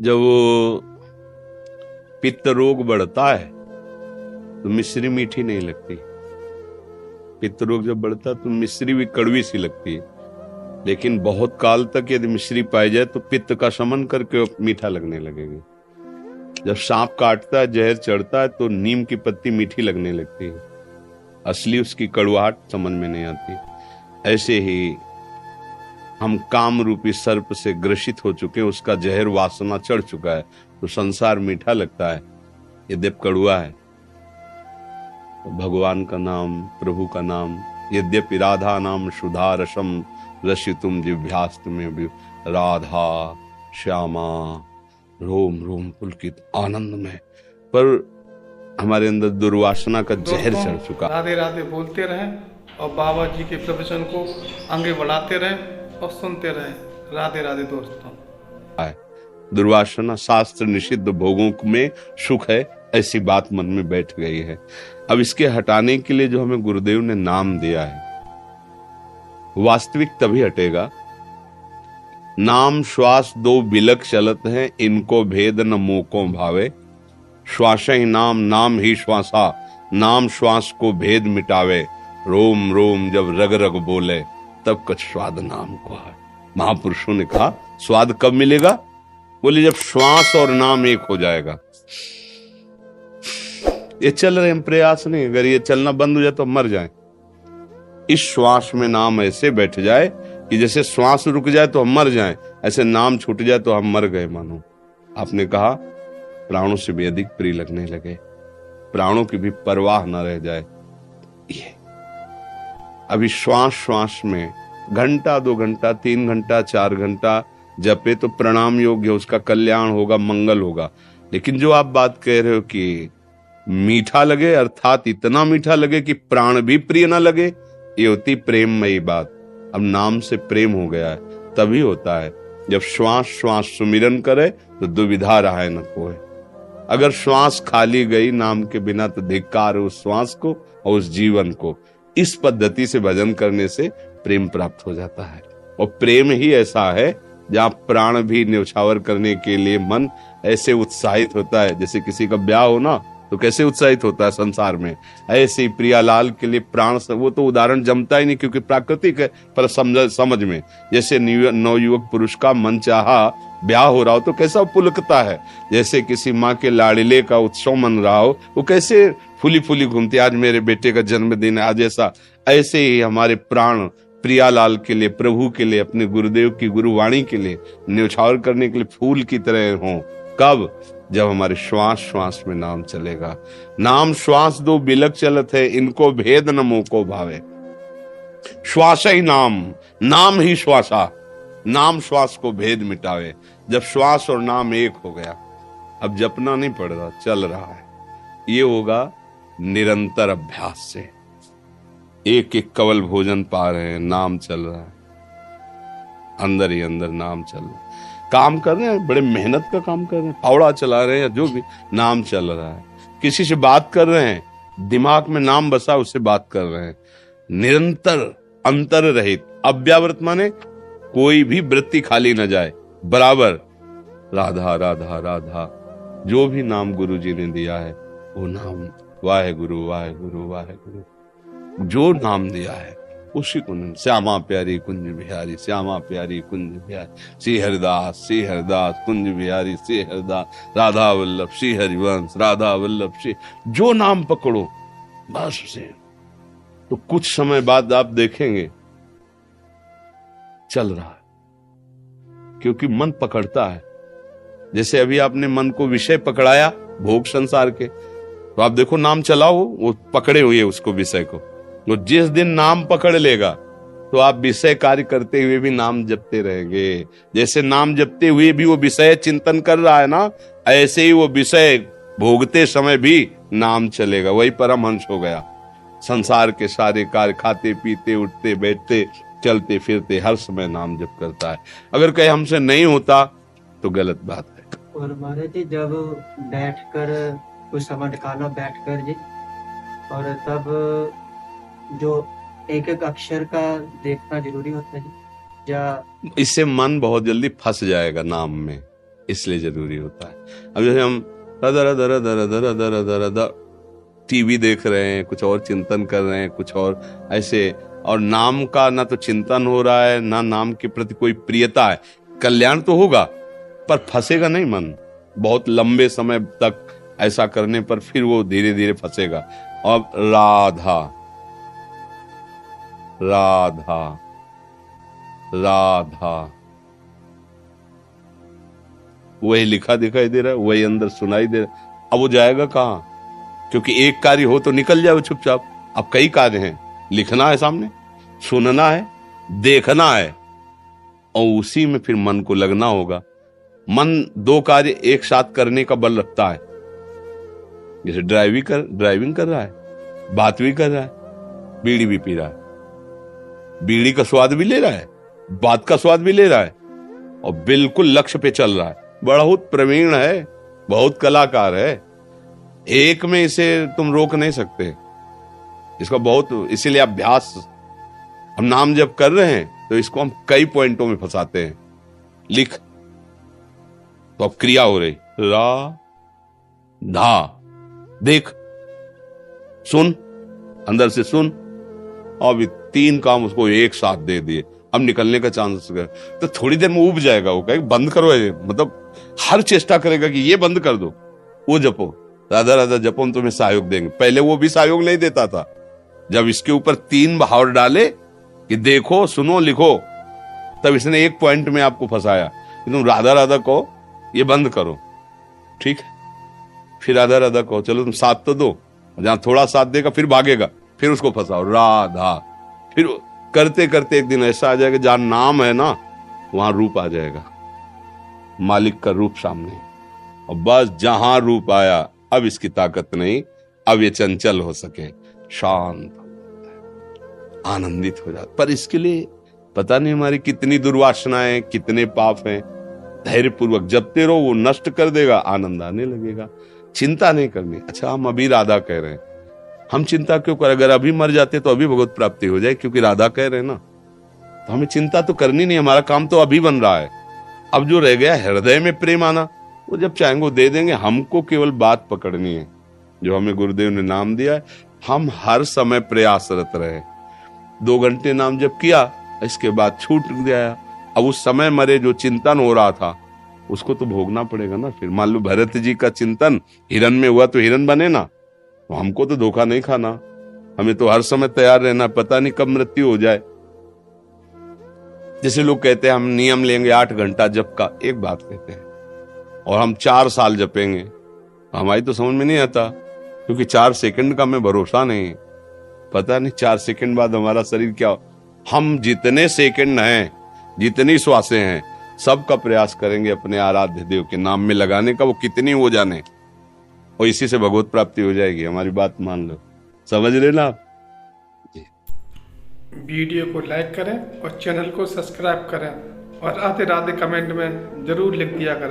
जब वो पित्त रोग बढ़ता है तो मिश्री मीठी नहीं लगती। पित्त रोग जब बढ़ता है तो मिश्री भी कड़वी सी लगती है, लेकिन बहुत काल तक यदि मिश्री पाई जाए तो पित्त का शमन करके मीठा लगने लगेगी। जब सांप काटता है, जहर चढ़ता है, तो नीम की पत्ती मीठी लगने लगती है, असली उसकी कड़वाहट समझ में नहीं आती। ऐसे ही हम काम रूपी सर्प से ग्रसित हो चुके हैं, उसका जहर वासना चढ़ चुका है, तो संसार मीठा लगता है, यद्यप कड़वा है। तो भगवान का नाम, प्रभु का नाम, यद्यपि राधा नाम सुधा रसम रसितुम जिह्वास्त में भी, राधा श्यामा रोम रोम पुलकित आनंद में, पर हमारे अंदर दुर्वासना का जहर चढ़ चुका। राधे राधे बोलते रहें और बाबा जी के प्रवचन को आगे बढ़ाते रहें और सुनते रहें। राधे राधे दोस्तों। दुर्वासना शास्त्र निषिद्ध भोगों में सुख है, ऐसी बात मन में बैठ गई है। अब इसके हटाने के लिए जो हमें गुरुदेव ने नाम दिया है, वास्तविक तभी हटेगा। नाम श्वास दो बिलक चलत हैं, इनको भेद न मोको भावे। श्वास ही नाम, नाम ही श्वासा, नाम श्वास को भेद मिटावे। रोम रोम जब रग रग बोले, तब कुछ स्वाद नाम को है। महापुरुषों ने कहा स्वाद कब मिलेगा? बोले जब श्वास और नाम एक हो जाएगा। ये चल रहे हम प्रयास नहीं, अगर ये चलना बंद हो जाए तो मर जाए। इस श्वास में नाम ऐसे बैठ जाए कि जैसे श्वास रुक जाए तो हम मर जाएं, ऐसे नाम छूट जाए तो हम मर गए मानो। आपने कहा प्राणों से भी अधिक प्रिय लगने लगे, प्राणों की भी परवाह न रह जाए। ये अभी श्वास श्वास में घंटा 2 घंटा 3 घंटा 4 घंटा जपे तो प्रणाम योग्य, उसका कल्याण होगा, मंगल होगा। लेकिन जो आप बात कह रहे हो कि मीठा लगे, अर्थात इतना मीठा लगे कि प्राण भी प्रिय ना लगे, ये होती प्रेममयी बात। अब नाम से प्रेम हो गया है, तभी होता है जब श्वास श्वास सुमिरन करे तो दुविधा रहा न कोई। अगर श्वास खाली गई नाम के बिना तो धिक्कार उस श्वास को और उस जीवन को। इस पद्धति से भजन करने से प्रेम प्राप्त हो जाता है। और प्रेम ही ऐसा है जहाँ प्राण भी न्यौछावर करने के लिए मन ऐसे उत्साहित होता है, जैसे किसी का ब्याह हो ना तो कैसे उत्साहित होता है संसार में, ऐसे ही प्रियालाल के लिए प्राण, वो तो उदाहरण जमता ही नहीं क्योंकि प्राकृतिक है, पर समझ में जैसे नवयुवक पुरुष का मन चाहा ब्याह हो रहा हो तो कैसा पुलकता है, जैसे किसी माँ के लाड़िले का उत्सव मन रहा हो वो कैसे फूली फूली घूमती, आज मेरे बेटे का जन्मदिन है आज ऐसा। ऐसे ही हमारे प्राण प्रियालाल के लिए, प्रभु के लिए, अपने गुरुदेव की गुरुवाणी के लिए न्यौछावर करने के लिए फूल की तरह हों। कब? जब हमारे श्वास श्वास में नाम चलेगा। नाम श्वास दो बिलक चलत है, इनको भेद न मोको भावे। श्वास ही नाम, नाम ही श्वासा, नाम श्वास को भेद मिटावे। जब श्वास और नाम एक हो गया, अब जपना नहीं पड़ रहा, चल रहा है। ये होगा निरंतर अभ्यास से। एक एक कवल भोजन पा रहे हैं, नाम चल रहा है, अंदर ही अंदर नाम चल रहा है। काम कर रहे हैं, बड़े मेहनत का काम कर रहे हैं, फावड़ा चला रहे हैं या जो भी, नाम चल रहा है। किसी से बात कर रहे हैं, दिमाग में नाम बसा, उससे बात कर रहे हैं। निरंतर अंतर रहित, अव्यावृत माने कोई भी वृत्ति खाली न जाए, बराबर राधा राधा राधा। जो भी नाम गुरु जी ने दिया है वो नाम, वाहे गुरु वाहे गुरु वाहे गुरु, जो नाम दिया है उसी को। श्यामा प्यारी कुंज बिहारी, श्यामा प्यारी कुंज बिहारी, श्री हरिदास कुंज बिहारी, श्री हरिदास, राधा वल्लभ श्री हरिवंश, राधा वल्लभ श्री, जो नाम पकड़ो बस उसे। तो कुछ समय बाद आप देखेंगे चल रहा है, क्योंकि मन पकड़ता है। जैसे अभी आपने मन को विषय पकड़ाया भोग संसार के, तो आप देखो नाम चलाओ, वो पकड़े हुए उसको, विषय को। तो जिस दिन नाम पकड़ लेगा तो आप विषय कार्य करते हुए भी नाम जपते रहेंगे। जैसे नाम जपते हुए भी वो विषय चिंतन कर रहा है ना, ऐसे ही वो विषय भोगते समय भी नाम चलेगा। वही परमहंस हो गया। संसार के सारे कार्य, खाते पीते उठते बैठते चलते फिरते हर समय नाम जप करता है। अगर कहीं हमसे नहीं होता तो गलत बात है। और महाराज जी जब बैठकर कुछ समय निकाला बैठकर जी, और तब जो एक एक अक्षर का देखना जरूरी होता है जी, या इससे मन बहुत जल्दी फंस जाएगा नाम में। इसलिए जरूरी होता है। अब जैसे हम दर दर दर दर दर दर दर टीवी देख रहे हैं, कुछ और चिंतन कर रहे हैं, कुछ और ऐसे, और नाम का ना तो चिंतन हो रहा है, ना नाम के प्रति कोई प्रियता है। कल्याण तो होगा पर फंसेगा नहीं मन, बहुत लंबे समय तक ऐसा करने पर फिर वो धीरे धीरे फंसेगा। अब राधा राधा राधा, वही लिखा दिखाई दे रहा है, वही अंदर सुनाई दे रहा है। अब वो जाएगा कहां? क्योंकि एक कार्य हो तो निकल जाए वो चुपचाप। अब कई कार्य हैं, लिखना है सामने, सुनना है, देखना है, और उसी में फिर मन को लगना होगा। मन दो कार्य एक साथ करने का बल रखता है। जैसे ड्राइविंग कर रहा है, बात भी कर रहा है, बीड़ी भी पी रहा है, बीड़ी का स्वाद भी ले रहा है, बात का स्वाद भी ले रहा है, और बिल्कुल लक्ष्य पे चल रहा है। बहुत प्रवीण है, बहुत कलाकार है, एक में इसे तुम रोक नहीं सकते। इसका बहुत, इसीलिए अभ्यास, हम नाम जब कर रहे हैं तो इसको हम कई पॉइंटों में फंसाते हैं। लिख तो अब क्रिया हो रही, रा धा, देख, सुन, अंदर से सुन। अब ये तीन काम उसको एक साथ दे दिए। अब निकलने का चांस है तो थोड़ी देर में उब जाएगा, वो कहेगा बंद करो ये, मतलब हर चेष्टा करेगा कि ये बंद कर दो, वो जपो, राधा राधा जपो, हम तुम्हें सहयोग देंगे। पहले वो भी सहयोग नहीं देता था। जब इसके ऊपर तीन भाव डाले कि देखो, सुनो, लिखो, तब इसने एक पॉइंट में आपको फंसाया कि तुम राधा राधा कहो, ये बंद करो, ठीक है, फिर राधा राधा कहो, चलो तुम साथ तो दो, जहां थोड़ा साथ देगा फिर भागेगा, फिर उसको फंसाओ, राधा। फिर करते करते एक दिन ऐसा आ जाएगा जहां नाम है ना, वहां रूप आ जाएगा, मालिक का रूप सामने। और बस जहां रूप आया, अब इसकी ताकत नहीं, अब ये चंचल हो सके, शांत, आनंदित हो जाता। पर इसके लिए पता नहीं हमारी कितनी दुर्वासनाएं, कितने पाप हैं। धैर्य पूर्वक जपते रहो, वो नष्ट कर देगा, आनंद आने लगेगा। चिंता नहीं करनी। अच्छा, हम अभी राधा कह रहे हैं, हम चिंता क्यों करें? अगर अभी मर जाते तो अभी भगवत प्राप्ति हो जाए, क्योंकि राधा कह रहे हैं ना, तो हमें चिंता तो करनी नहीं, हमारा काम तो अभी बन रहा है। अब जो रह गया हृदय में प्रेम आना, वो जब चाहेंगे वो दे देंगे। हमको केवल बात पकड़नी है जो हमें गुरुदेव ने नाम दिया है। हम हर समय प्रयासरत रहे। 2 घंटे नाम जप किया, इसके बाद छूट गया। अब उस समय मरे जो चिंतन हो रहा था उसको तो भोगना पड़ेगा ना। फिर मान लो भरत जी का चिंतन हिरन में हुआ तो हिरन बने ना, तो हमको तो धोखा नहीं खाना, हमें तो हर समय तैयार रहना, पता नहीं कब मृत्यु हो जाए। जैसे लोग कहते हैं हम नियम लेंगे 8 घंटा जप का, एक बात कहते हैं, और हम 4 साल जपेंगे, हमारी तो समझ में नहीं आता, क्योंकि 4 सेकंड का हमें भरोसा नहीं, पता नहीं 4 सेकंड बाद हमारा शरीर क्या हो। हम जितने सेकंड हैं, जितनी श्वासें हैं, सबका प्रयास करेंगे अपने आराध्य देव के नाम में लगाने का, वो कितनी हो जाने, और इसी से भगवत प्राप्ति हो जाएगी। हमारी बात मान लो, समझ रहे ना आप? वीडियो को लाइक करें और चैनल को सब्सक्राइब करें, और राधे राधे कमेंट में जरूर लिख दिया करें।